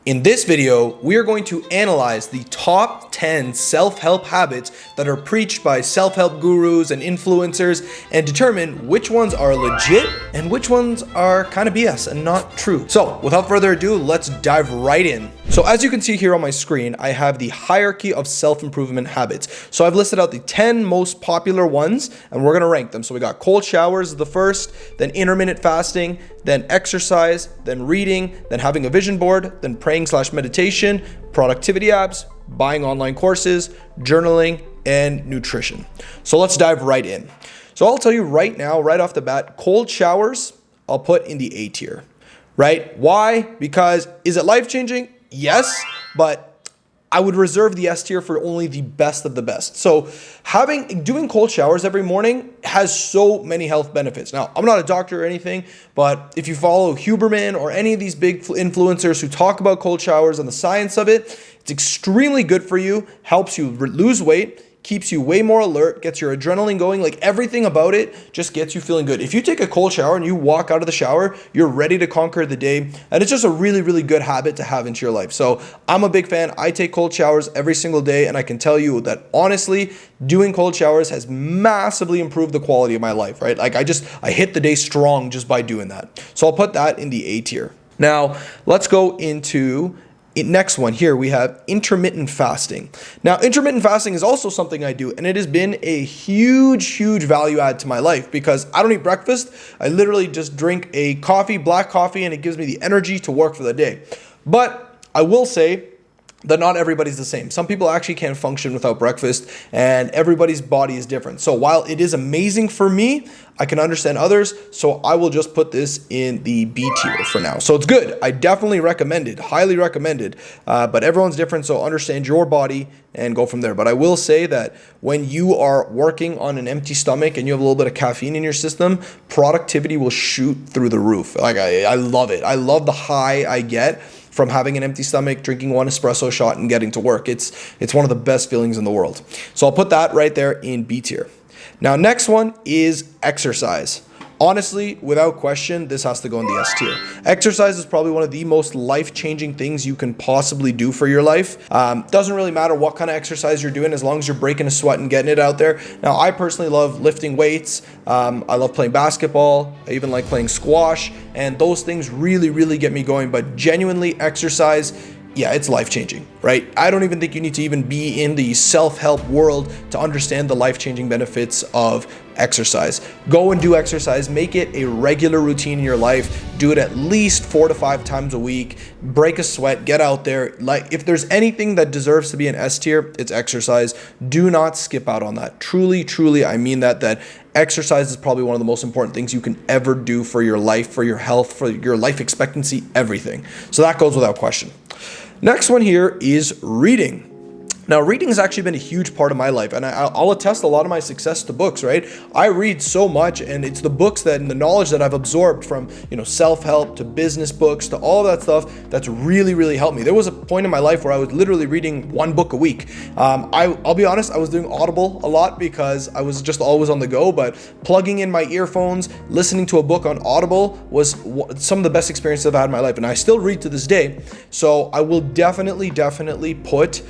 In this video, we are going to analyze the top 10 self-help habits that are preached by self-help gurus and influencers and determine which ones are legit and which ones are kind of BS and not true. So without further ado, let's dive right in. So as you can see here on my screen, I have the hierarchy of self-improvement habits. So I've listed out the 10 most popular ones and we're gonna rank them. So we got cold showers the first, then intermittent fasting, then exercise, then reading, then having a vision board, then praying/meditation, productivity apps, buying online courses, journaling, and nutrition. So let's dive right in. So I'll tell you right now, right off the bat, cold showers, I'll put in the A tier, right? Why? Because is it life-changing? Yes, but I would reserve the S tier for only the best of the best. So doing cold showers every morning has so many health benefits. Now, I'm not a doctor or anything, but if you follow Huberman or any of these big influencers who talk about cold showers and the science of it, it's extremely good for you, helps you lose weight, keeps you way more alert, gets your adrenaline going, like everything about it just gets you feeling good. If you take a cold shower and you walk out of the shower, you're ready to conquer the day. And it's just a really, really good habit to have into your life. So I'm a big fan. I take cold showers every single day. And I can tell you that honestly, doing cold showers has massively improved the quality of my life, right? Like I hit the day strong just by doing that. So I'll put that in the A tier. Now let's go into next one here. We have intermittent fasting. Now, intermittent fasting is also something I do, and it has been a huge value add to my life because I don't eat breakfast. I literally just drink a coffee, black coffee, and it gives me the energy to work for the day. But I will say that not everybody's the same. Some people actually can't function without breakfast, and everybody's body is different. So while it is amazing for me, I can understand others, so I will just put this in the B tier for now. So it's good. I definitely recommend it, highly recommended, but everyone's different, so understand your body and go from there. But I will say that when you are working on an empty stomach and you have a little bit of caffeine in your system, productivity will shoot through the roof. Like I love it. I love the high I get from having an empty stomach, drinking one espresso shot and getting to work. It's one of the best feelings in the world. So I'll put that right there in B tier. Now, next one is exercise. Honestly, without question, this has to go in the S tier. Exercise is probably one of the most life-changing things you can possibly do for your life. Doesn't really matter what kind of exercise you're doing as long as you're breaking a sweat and getting it out there. Now, I personally love lifting weights. I love playing basketball. I even like playing squash. And those things really get me going. But genuinely, exercise, yeah, it's life-changing, right? I don't even think you need to even be in the self-help world to understand the life-changing benefits of exercise. Go and do exercise. Make it a regular routine in your life. Do it at least 4 to 5 times a week. Break a sweat. Get out there. Like, if there's anything that deserves to be an S tier, it's exercise. Do not skip out on that. Truly, I mean that exercise is probably one of the most important things you can ever do for your life, for your health, for your life expectancy, everything. So that goes without question. Next one here is reading. Now, reading has actually been a huge part of my life, and I'll attest a lot of my success to books, right? I read so much, and it's the books and the knowledge that I've absorbed from, self-help to business books to all of that stuff that's really helped me. There was a point in my life where I was literally reading one book a week. I'll be honest, I was doing Audible a lot because I was just always on the go, but plugging in my earphones, listening to a book on Audible was some of the best experiences I've had in my life, and I still read to this day. So I will definitely put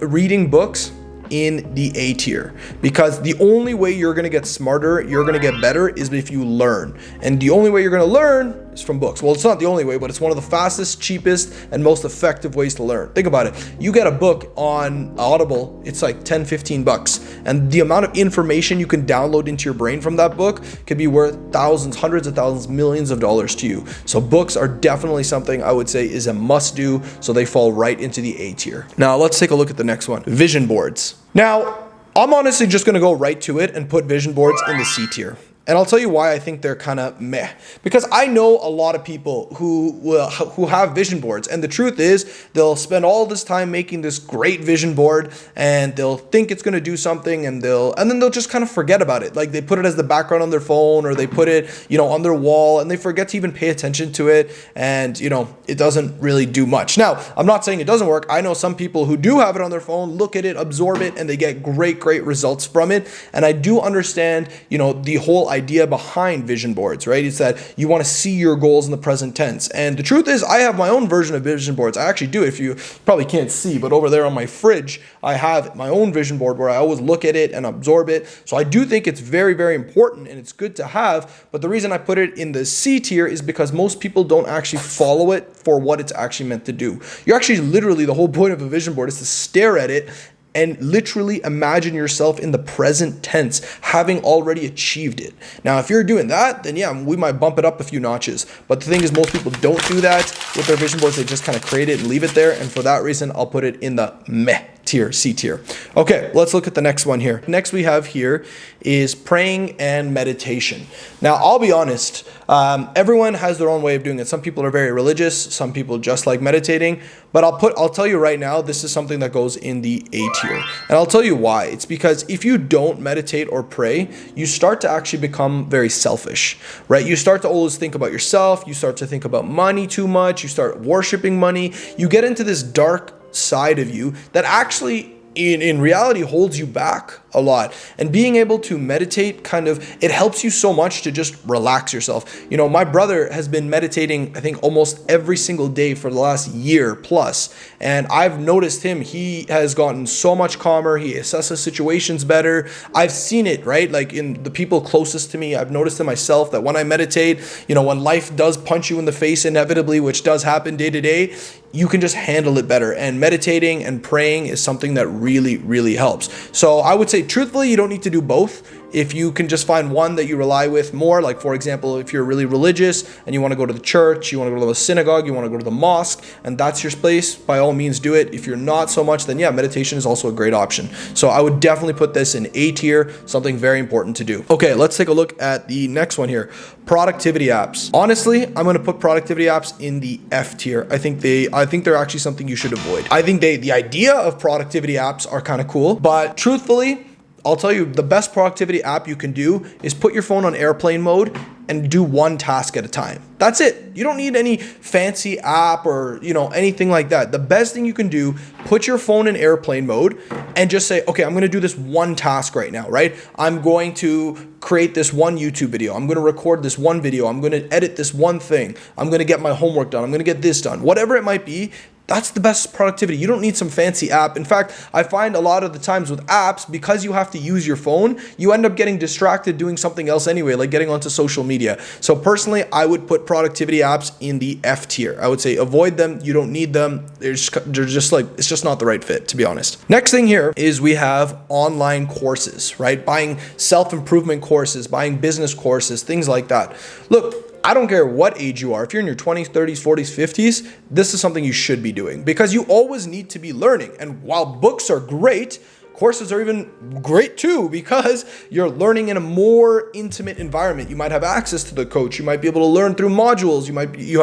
reading books in the A tier, because the only way you're going to get smarter, you're going to get better, is if you learn. And the only way you're going to learn is from books. Well, it's not the only way, but it's one of the fastest, cheapest, and most effective ways to learn. Think about it. You get a book on Audible, it's like $10-15, and the amount of information you can download into your brain from that book could be worth thousands, hundreds of thousands, millions of dollars to you. So books are definitely something I would say is a must do, so they fall right into the A tier. Now let's take a look at the next one, vision boards. Now, I'm honestly just gonna go right to it and put vision boards in the C tier. And I'll tell you why I think they're kind of meh. Because I know a lot of people who have vision boards, and the truth is they'll spend all this time making this great vision board, and they'll think it's going to do something, and then they'll just kind of forget about it. Like they put it as the background on their phone, or they put it, on their wall, and they forget to even pay attention to it, and it doesn't really do much. Now, I'm not saying it doesn't work. I know some people who do have it on their phone, look at it, absorb it, and they get great results from it. And I do understand, the whole idea behind vision boards, right? It's that you want to see your goals in the present tense. And the truth is, I have my own version of vision boards. I actually do. If you probably can't see, but over there on my fridge, I have my own vision board where I always look at it and absorb it. So I do think it's very, very important and it's good to have. But the reason I put it in the C tier is because most people don't actually follow it for what it's actually meant to do. You're actually literally, the whole point of a vision board is to stare at it and literally imagine yourself in the present tense, having already achieved it. Now, if you're doing that, then yeah, we might bump it up a few notches. But the thing is, most people don't do that with their vision boards. They just kind of create it and leave it there. And for that reason, I'll put it in the meh tier, C tier. Okay, let's look at the next one here. Next we have here is praying and meditation. Now, I'll be honest, everyone has their own way of doing it. Some people are very religious, some people just like meditating, but I'll tell you right now, this is something that goes in the A tier. And I'll tell you why. It's because if you don't meditate or pray, you start to actually become very selfish, right? You start to always think about yourself, you start to think about money too much, you start worshiping money, you get into this dark side of you that actually in reality holds you back a lot. And being able to meditate it helps you so much to just relax yourself. You know, my brother has been meditating, I think, almost every single day for the last year plus. And I've noticed him, he has gotten so much calmer. He assesses situations better. I've seen it, right? Like in the people closest to me, I've noticed it myself that when I meditate, you know, when life does punch you in the face inevitably, which does happen day to day, you can just handle it better. And meditating and praying is something that really, really helps. So I would say, truthfully, you don't need to do both. If you can just find one that you rely with more, like for example, if you're really religious and you want to go to the church, you want to go to the synagogue, you want to go to the mosque, and that's your place, by all means do it. If you're not so much, then yeah, meditation is also a great option. So I would definitely put this in A tier, something very important to do. Okay, let's take a look at the next one here. Productivity apps. Honestly, I'm going to put productivity apps in the F tier. I think they're actually something you should avoid. I think the idea of productivity apps are kind of cool, but truthfully, I'll tell you, the best productivity app you can do is put your phone on airplane mode and do one task at a time. That's it. You don't need any fancy app or, you know, anything like that. The best thing you can do, put your phone in airplane mode and just say, okay, I'm going to do this one task right now, right? I'm going to create this one YouTube video. I'm going to record this one video. I'm going to edit this one thing. I'm going to get my homework done. I'm going to get this done. Whatever it might be, that's the best productivity. You don't need some fancy app. In fact, I find a lot of the times with apps, because you have to use your phone, you end up getting distracted doing something else anyway, like getting onto social media. So personally, I would put productivity apps in the F tier. I would say avoid them. You don't need them. They're just like, it's just not the right fit, to be honest. Next thing here is we have online courses, right? Buying self-improvement courses, buying business courses, things like that. Look, I don't care what age you are. If you're in your 20s, 30s, 40s, 50s, this is something you should be doing because you always need to be learning. And while books are great, courses are even great too because you're learning in a more intimate environment. You might have access to the coach. You might be able to learn through modules.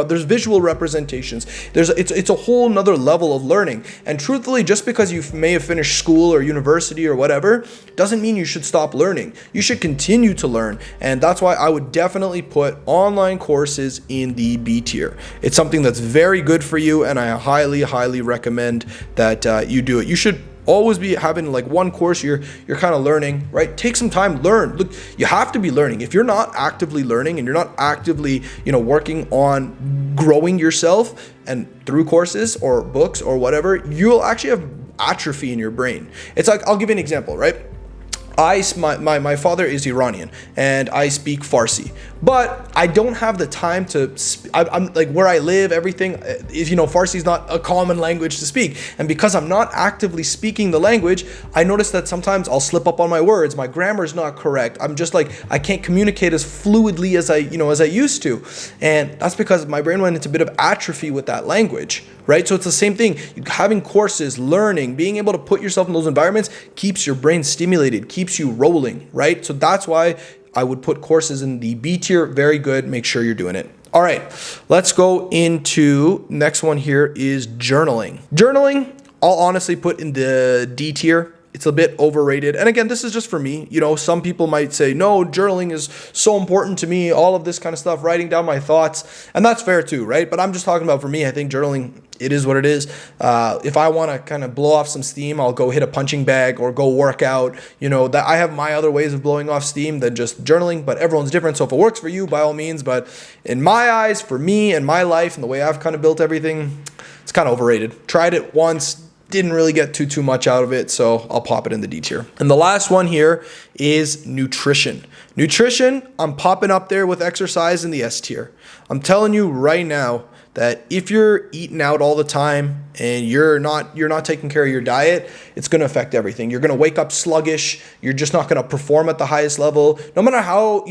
There's visual representations. It's a whole nother level of learning. And truthfully, just because you may have finished school or university or whatever, doesn't mean you should stop learning. You should continue to learn. And that's why I would definitely put online courses in the B tier. It's something that's very good for you, and I highly, highly recommend that you do it. You should always be having like one course you're kind of learning, right? Take some time, learn. Look, you have to be learning. If you're not actively learning and you're not actively, working on growing yourself and through courses or books or whatever, you'll actually have atrophy in your brain. It's like, I'll give you an example, right? My father is Iranian and I speak Farsi, but I don't have the time to I'm like where I live, everything is, Farsi is not a common language to speak. And because I'm not actively speaking the language, I notice that sometimes I'll slip up on my words. My grammar is not correct. I'm just like, I can't communicate as fluidly as I used to. And that's because my brain went into a bit of atrophy with that language, right? So it's the same thing. Having courses, learning, being able to put yourself in those environments keeps your brain stimulated, keeps you rolling, right? So that's why I would put courses in the B tier. Very good. Make sure you're doing it. All right, let's go into next one here is journaling. Journaling, I'll honestly put in the D tier. It's a bit overrated. And again, this is just for me. Some people might say, no, journaling is so important to me, all of this kind of stuff, writing down my thoughts. And that's fair too, right? But I'm just talking about for me, I think journaling it is what it is. If I want to kind of blow off some steam, I'll go hit a punching bag or go work out. You know, that I have my other ways of blowing off steam than just journaling, but everyone's different. So if it works for you, by all means. But in my eyes, for me and my life and the way I've kind of built everything, it's kind of overrated. Tried it once, didn't really get too much out of it, so I'll pop it in the D tier. And the last one here is nutrition. Nutrition, I'm popping up there with exercise in the S tier. I'm telling you right now that if you're eating out all the time and you're not taking care of your diet, it's going to affect everything. You're going to wake up sluggish. You're just not going to perform at the highest level. No matter how,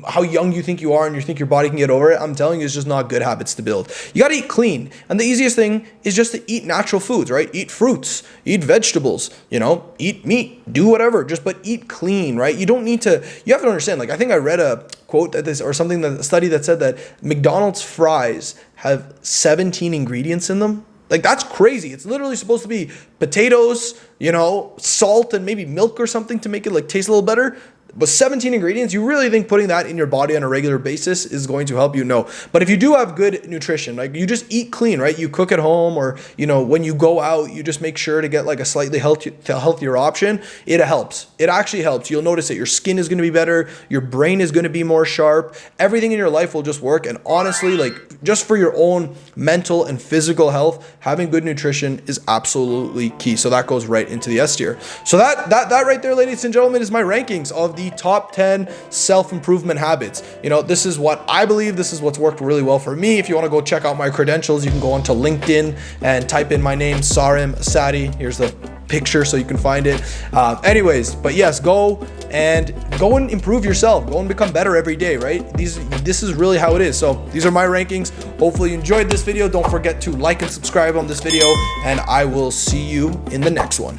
how young you think you are and you think your body can get over it, I'm telling you, it's just not good habits to build. You got to eat clean. And the easiest thing is just to eat natural foods, right? Eat fruits, eat vegetables, eat meat, do whatever, but eat clean, right? You don't need to, you have to understand, I think I read a quote that this, or something, a study that said that McDonald's fries have 17 ingredients in them. That's crazy. It's literally supposed to be potatoes, salt and maybe milk or something to make it taste a little better. But 17 ingredients, you really think putting that in your body on a regular basis is going to help you? No. But if you do have good nutrition, you just eat clean, right? You cook at home, or, when you go out, you just make sure to get a slightly healthier option. It helps. It actually helps. You'll notice that your skin is going to be better. Your brain is going to be more sharp. Everything in your life will just work. And honestly, just for your own mental and physical health, having good nutrition is absolutely key. So that goes right into the S tier. So that right there, ladies and gentlemen, is my rankings of the top 10 self-improvement habits. This is what I believe. This is what's worked really well for me. If you want to go check out my credentials, you can go onto LinkedIn and type in my name, Sarim Asadi. Here's the picture so you can find it. Anyways, but yes, go and improve yourself. Go and become better every day, right? This is really how it is. So these are my rankings. Hopefully you enjoyed this video. Don't forget to like and subscribe on this video, and I will see you in the next one.